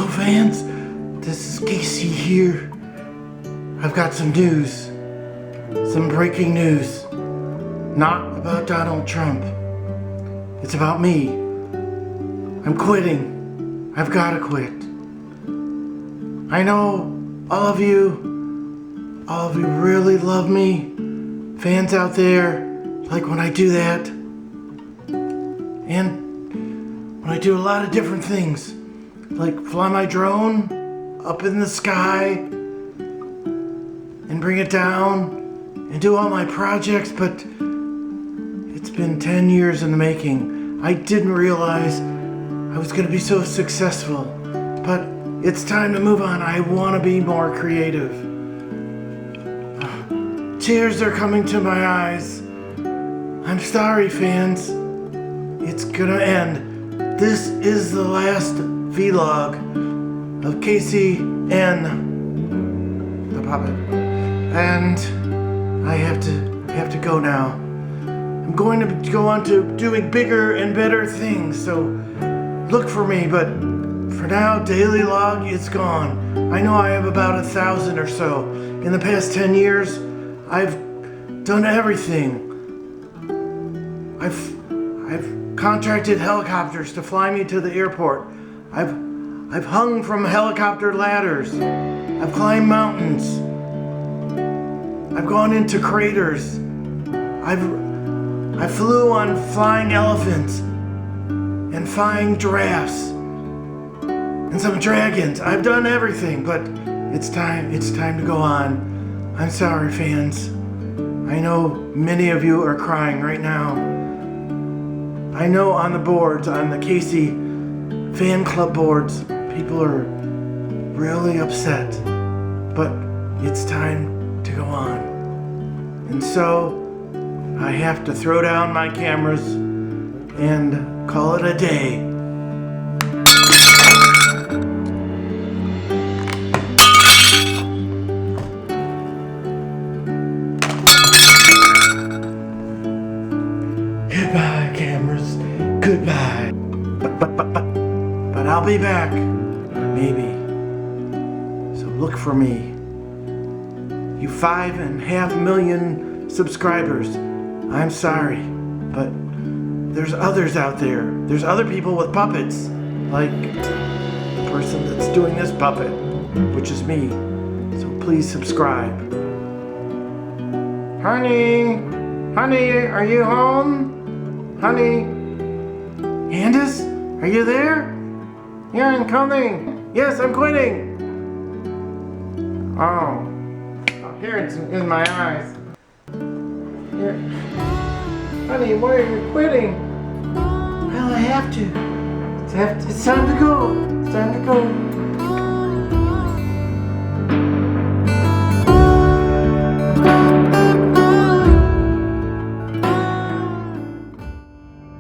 Hello fans, this is Casey here. I've got some news, some breaking news. Not about Donald Trump. It's about me. I'm quitting. I've got to quit. I know all of you really love me. Fans out there, like when I do that. And when I do a lot of different things. Like fly my drone up in the sky and bring it down and do all my projects, but it's been 10 years in the making. I didn't realize I was going to be so successful, but it's time to move on. I want to be more creative. Tears are coming to my eyes. I'm sorry, fans. It's gonna end. This is the last vlog of Casey and the puppet, and I have to go now. I'm going to go on to doing bigger and better things, so look for me, but for now, daily log is gone. I know I have about 1,000 or so. In the past 10 years, I've done everything. I've contracted helicopters to fly me to the airport. I've hung from helicopter ladders. I've climbed mountains. I've gone into craters. I flew on flying elephants and flying giraffes and some dragons. I've done everything, but it's time to go on. I'm sorry, fans. I know many of you are crying right now. I know on the boards, on the Casey fan club boards, people are really upset, but it's time to go on. And so I have to throw down my cameras and call it a day. Goodbye, cameras. Goodbye. But I'll be back. Maybe. So look for me. You 5.5 million subscribers. I'm sorry, but there's others out there. There's other people with puppets, like the person that's doing this puppet, which is me. So please subscribe. Honey, are you home? Honey, Candice, are you there? Yeah, I'm coming. Yes, I'm quitting. Oh, here it's in my eyes. Here. Honey, why are you quitting? Well, I have to. It's time to go. It's time to go.